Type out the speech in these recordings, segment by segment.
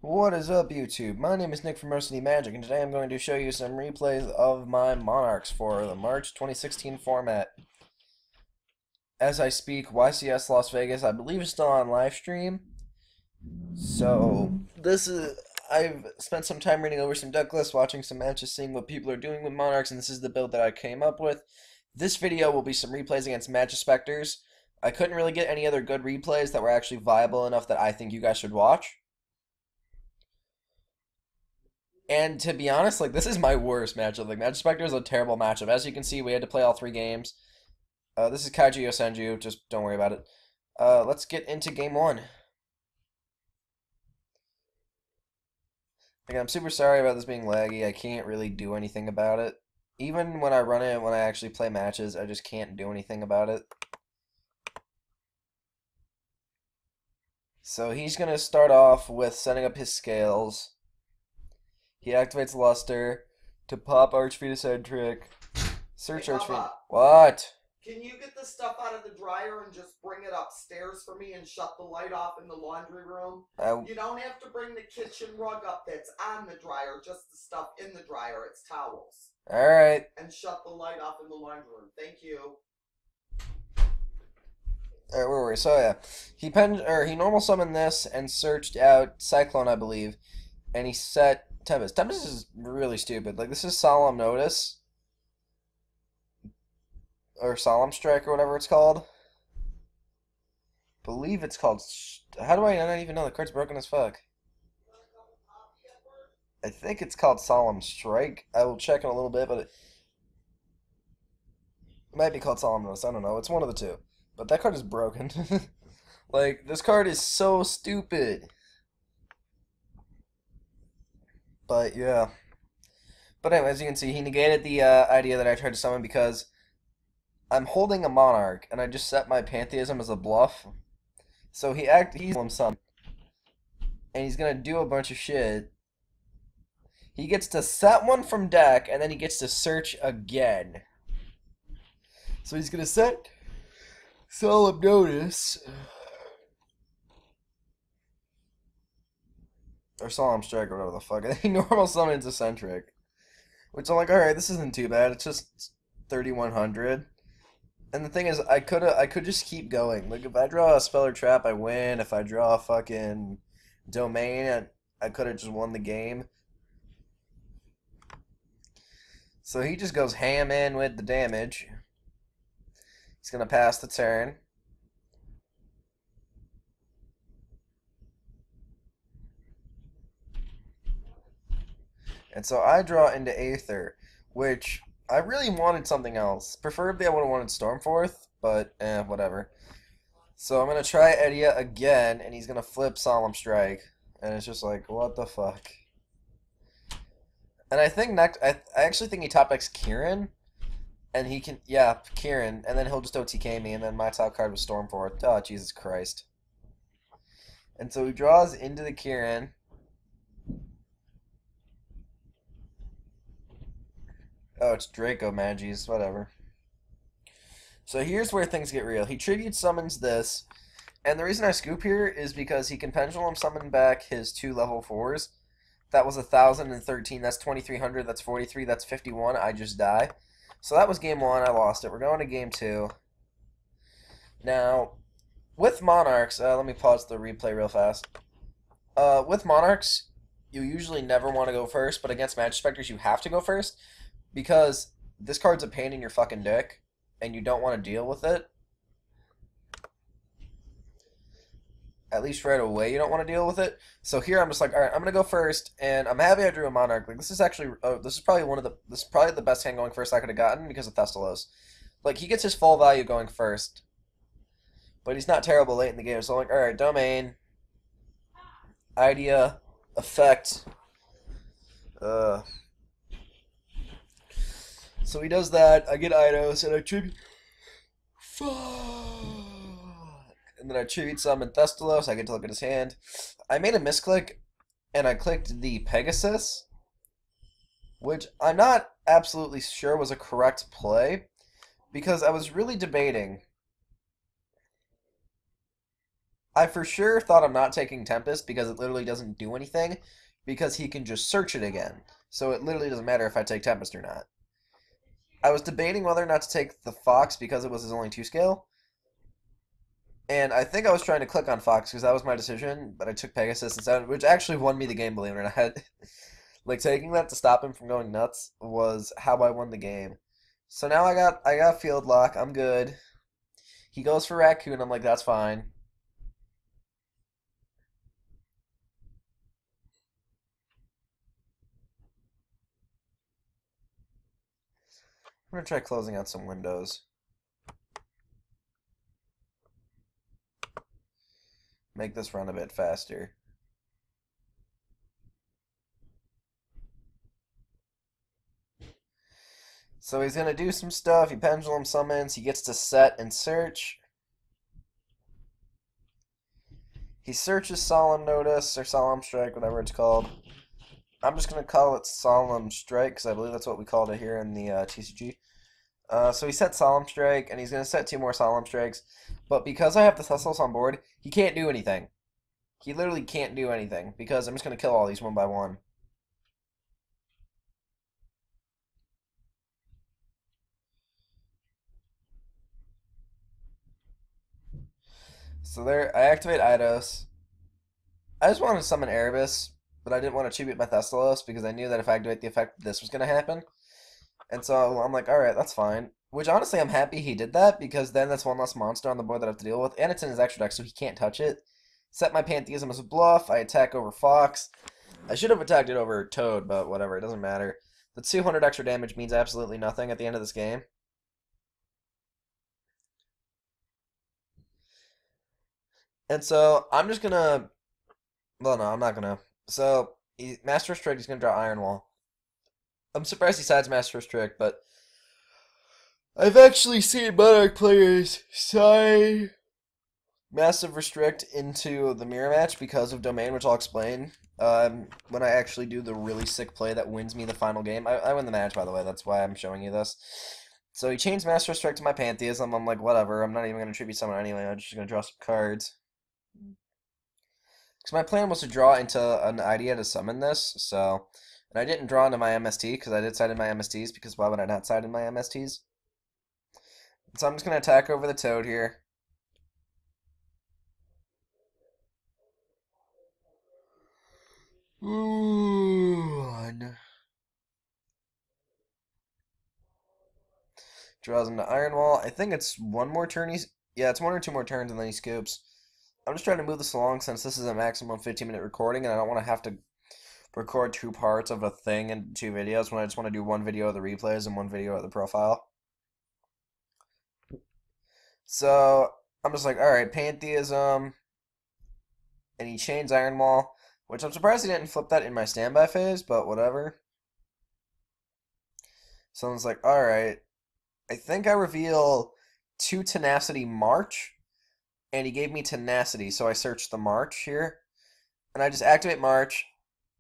What is up, YouTube? My name is Nick from Mercenary Magic, and today I'm going to show you some replays of my Monarchs for the March 2016 format. As I speak, YCS Las Vegas, I believe, is still on live stream. So, I've spent some time reading over some deck lists, watching some matches, seeing what people are doing with Monarchs, and this is the build that I came up with. This video will be some replays against Majespecters. I couldn't really get any other good replays that were actually viable enough that I think you guys should watch. And to be honest, this is my worst matchup. Majespecter is a terrible matchup. As you can see, we had to play all 3 games. This is Kaiji Yosenju. Just don't worry about it. Let's get into game 1. Again, I'm super sorry about this being laggy. I can't really do anything about it. Even when I run it, when I actually play matches, I just can't do anything about it. So he's going to start off with setting up his scales. He activates Luster to pop Archfeet Eccentric. Search Hey, Archfeet. Papa, What? can you get the stuff out of the dryer and just bring it upstairs for me and shut the light off in the laundry room? You don't have to bring the kitchen rug up that's on the dryer, just the stuff in the dryer. It's towels. Alright. And shut the light off in the laundry room. Thank you. Alright, where were we? So yeah. He normal summoned this and searched out Cyclone, I believe. And he set Tempest. Tempest is really stupid. This is Solemn Notice. Or Solemn Strike, or whatever it's called. Believe it's called... How do I not even know? The card's broken as fuck. I think it's called Solemn Strike. I will check in a little bit, but it might be called Solemn Notice. I don't know. It's one of the two. But that card is broken. This card is so stupid. But, yeah. But anyway, as you can see, he negated the idea that I tried to summon because I'm holding a Monarch, and I just set my Pantheism as a bluff. So he's summon, and he's gonna do a bunch of shit. He gets to set one from deck, and then he gets to search again. So he's gonna set Solemn Notice. Or Solemn Strike, or whatever the fuck. He normal summons Eccentric. Which I'm like, alright, this isn't too bad. It's just 3,100. And the thing is, I could just keep going. If I draw a Spell or Trap, I win. If I draw a fucking Domain, I could have just won the game. So he just goes ham in with the damage. He's gonna pass the turn. And so I draw into Aether, which I really wanted something else. Preferably I would have wanted Stormforth, but whatever. So I'm going to try Edia again, and he's going to flip Solemn Strike. And it's just like, what the fuck? And I think next, I actually think he top decks Kieran. And he can, yeah, Kieran. And then he'll just OTK me, and then my top card was Stormforth. Oh, Jesus Christ. And so he draws into the Kieran. Oh, it's Draco Magis, whatever. So here's where things get real. He tribute summons this, and the reason I scoop here is because he can Pendulum summon back his 2 level 4s. That was 1,013, that's 2,300, that's 43, that's 51, I just die. So that was game 1, I lost it. We're going to game 2. Now, with Monarchs, let me pause the replay real fast. With Monarchs, you usually never want to go first, but against Majespecters, you have to go first. Because this card's a pain in your fucking dick, and you don't want to deal with it. At least right away, you don't want to deal with it. So here, I'm just like, all right, I'm gonna go first, and I'm happy I drew a Monarch. This is actually, this is probably the best hand going first I could have gotten because of Thestalos. He gets his full value going first, but he's not terrible late in the game. So I'm like, all right, Domain, Idea, Effect, So he does that, I get Eidos, and I tribute... Fuck! And then I tribute summon Thestalos, I get to look at his hand. I made a misclick, and I clicked the Pegasus, which I'm not absolutely sure was a correct play, because I was really debating I for sure thought I'm not taking Tempest because it literally doesn't do anything because he can just search it again. So it literally doesn't matter if I take Tempest or not. I was debating whether or not to take the Fox because it was his only 2 scale. And I think I was trying to click on Fox because that was my decision, but I took Pegasus instead, which actually won me the game, believe it or not. Like taking that to stop him from going nuts was how I won the game. So now I got field lock. I'm good. He goes for Raccoon. I'm like, that's fine. I'm gonna try closing out some windows. Make this run a bit faster. So he's gonna do some stuff. He pendulum summons. He gets to set and search. He searches Solemn Notice or Solemn Strike, whatever it's called. I'm just gonna call it Solemn Strike because I believe that's what we called it here in the TCG. So he set Solemn Strike, and he's gonna set 2 more Solemn Strikes. But because I have the Thistles on board, he can't do anything. He literally can't do anything because I'm just gonna kill all these one by one. So there, I activate Eidos. I just wanted to summon Erebus, but I didn't want to tribute my Thestalos because I knew that if I activate the effect, this was going to happen. And so I'm like, alright, that's fine. Which honestly, I'm happy he did that because then that's one less monster on the board that I have to deal with. And it's in his extra deck, so he can't touch it. Set my Pantheism as a bluff. I attack over Fox. I should have attacked it over Toad, but whatever, it doesn't matter. The 200 extra damage means absolutely nothing at the end of this game. And so I'm just gonna. Well, no, I'm not gonna. So Master Restrict, he's gonna draw Iron Wall. I'm surprised he sides Master Restrict, but I've actually seen Monarch players side Massive Restrict into the mirror match because of Domain, which I'll explain. When I actually do the really sick play that wins me the final game, I win the match, by the way. That's why I'm showing you this. So he changed Master Restrict to my Pantheism. I'm like, whatever. I'm not even going to tribute summon anyway. I'm just going to draw some cards. Because my plan was to draw into an idea to summon this, so. And I didn't draw into my MST because I did side in my MSTs because why would I not side in my MSTs? So I'm just going to attack over the Toad here. Ooh. Draws into Iron Wall. I think it's one more turn. Yeah, it's 1 or 2 more turns and then he scoops. I'm just trying to move this along since this is a maximum 15-minute recording and I don't want to have to record 2 parts of a thing in 2 videos when I just want to do 1 video of the replays and 1 video of the profile. So I'm just like, alright, Pantheism. And he chains Iron Wall, which I'm surprised he didn't flip that in my standby phase, but whatever. Someone's like, alright, I think I reveal 2 Tenacity March, and he gave me Tenacity, so I search the March here. And I just activate March,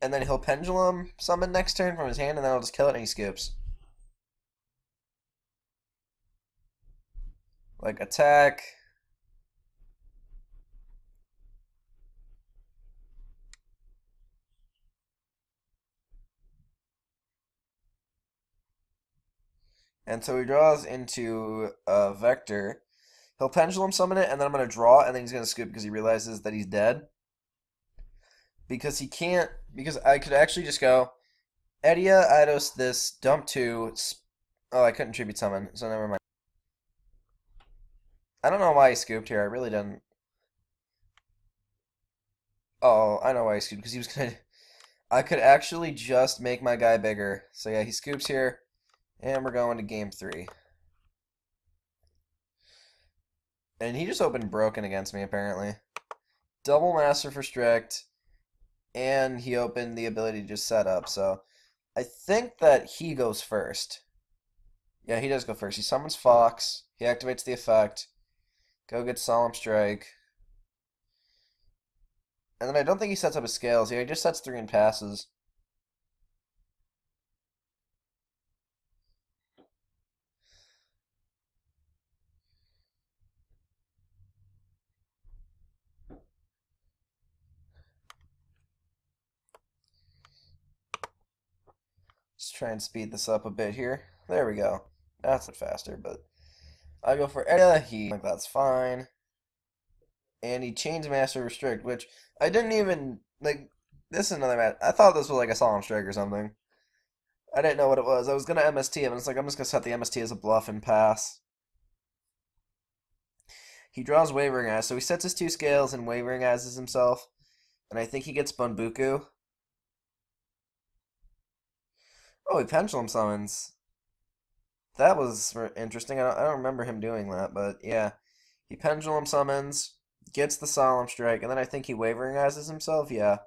and then he'll Pendulum summon next turn from his hand, and then I'll just kill it and he scoops. Like, attack. And so he draws into a Vector. He'll Pendulum summon it, and then I'm going to draw, and then he's going to scoop because he realizes that he's dead. Because he can't, because I could actually just go, Edia, Eidos, this, dump 2. Oh, I couldn't tribute summon, so never mind. I don't know why he scooped here, I really didn't. Oh, I know why he scooped, because he was gonna. I could actually just make my guy bigger. So yeah, he scoops here, and we're going to game 3. And he just opened Broken against me, apparently. Double Master for Strict, and he opened the ability to just set up, so I think that he goes first. Yeah, he does go first. He summons Fox, he activates the effect, go get Solemn Strike. And then I don't think he sets up his scales. Yeah, he just sets 3 and passes. Let's try and speed this up a bit here. There we go. That's a bit faster, but I go for Edda. He like that's fine. And he changed Master Restrict, which I didn't even like. This is another match. I thought this was like a Solemn Strike or something. I didn't know what it was. I was gonna MST him, and it's like I'm just gonna set the MST as a bluff and pass. He draws Wavering Eyes, so he sets his 2 scales and Wavering Eyes himself. And I think he gets Bunbuku. Oh, he Pendulum Summons. That was interesting. I don't remember him doing that, but yeah. He Pendulum Summons, gets the Solemn Strike, and then I think he Wavering Eyes himself. Yeah.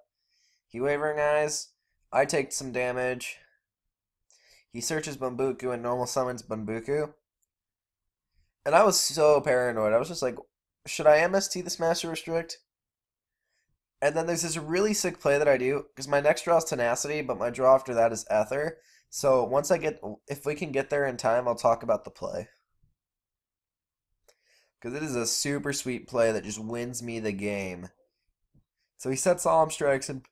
He Wavering Eyes. I take some damage. He searches Bunbuku and normal summons Bunbuku. And I was so paranoid. I was just like, should I MST this Master Restrict? And then there's this really sick play that I do, because my next draw is Tenacity, but my draw after that is Ether. So once if we can get there in time, I'll talk about the play. Because it is a super sweet play that just wins me the game. So he sets Solemn Strikes and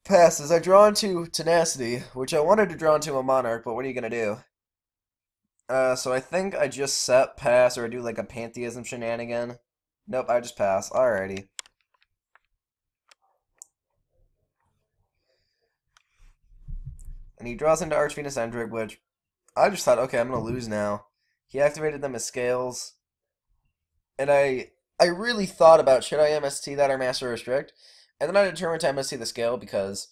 passes. I draw into Tenacity, which I wanted to draw into a Monarch, but what are you going to do? So I think I just set pass, or I do like a Pantheism shenanigan. Nope, I just pass. Alrighty. And he draws into Archvenus Endrig, which I just thought, okay, I'm going to lose now. He activated them as scales. And I really thought about, should I MST that or Master Restrict? And then I determined to MST the scale because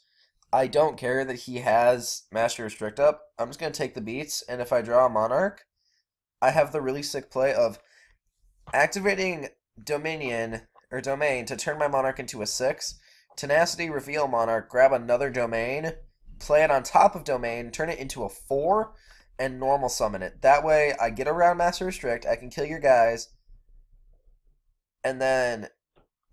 I don't care that he has Master Restrict up. I'm just going to take the beats, and if I draw a Monarch, I have the really sick play of activating Domain to turn my Monarch into a 6, Tenacity, reveal Monarch, grab another Domain, play it on top of Domain, turn it into a 4, and normal summon it. That way, I get around Master Restrict, I can kill your guys, and then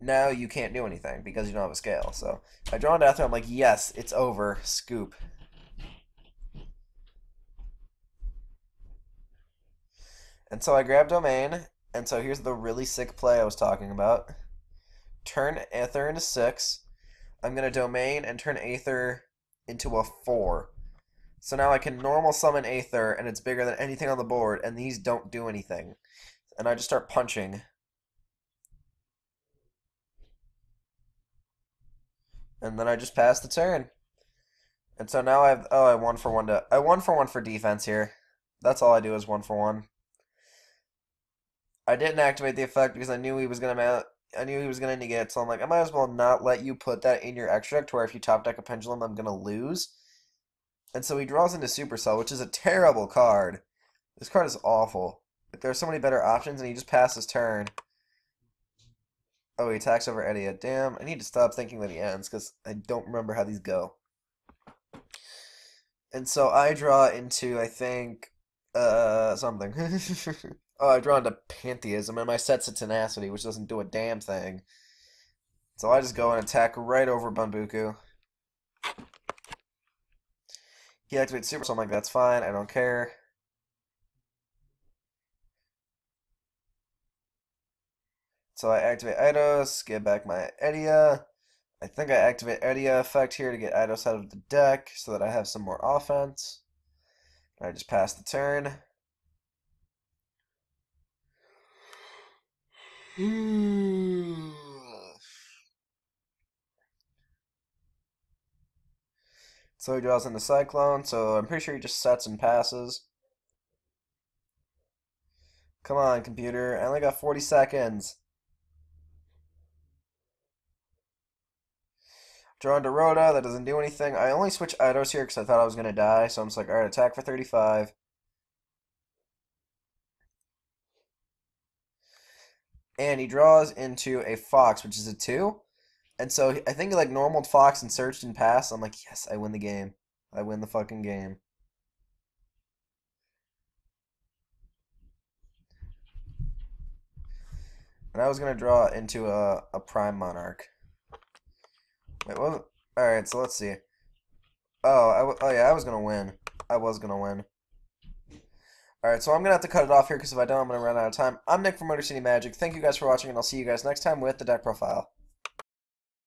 now you can't do anything because you don't have a scale. So I draw into Ether, I'm like, yes, it's over. Scoop. And so I grab Domain, and so here's the really sick play I was talking about. Turn Aether into 6. I'm going to Domain and turn Aether into a 4. So now I can normal summon Aether, and it's bigger than anything on the board, and these don't do anything. And I just start punching. And then I just pass the turn. And so now I have, oh, I 1 for defense here. That's all I do is 1 for 1. I didn't activate the effect because I knew he was gonna negate, so I'm like, I might as well not let you put that in your extra deck to where if you top deck a Pendulum, I'm gonna lose. And so he draws into Supercell, which is a terrible card. This card is awful. Like, there are so many better options, and he just passes turn. Oh, he attacks over Edia. Damn, I need to stop thinking that he ends, because I don't remember how these go. And so I draw into, I think, something. Oh, I draw into Pantheism, and my set's a Tenacity, which doesn't do a damn thing. So I just go and attack right over Bunbuku. He activates Super, so I'm like, that's fine, I don't care. So I activate Eidos, get back my Edia. I think I activate Edia effect here to get Eidos out of the deck so that I have some more offense. I just pass the turn. So he draws into Cyclone, so I'm pretty sure he just sets and passes. Come on, computer. I only got 40 seconds. Draw into Rhoda, that doesn't do anything. I only switched Eidos here because I thought I was going to die, so I'm just like, alright, attack for 35. And he draws into a Fox, which is a 2. And so I think he like normaled Fox and searched and passed. I'm like, yes, I win the game. I win the fucking game. And I was going to draw into a Prime Monarch. Wait, what? Alright, so let's see. Oh, oh yeah, I was going to win. I was going to win. Alright, so I'm going to have to cut it off here because if I don't, I'm going to run out of time. I'm Nick from Motor City Magic. Thank you guys for watching, and I'll see you guys next time with the deck profile.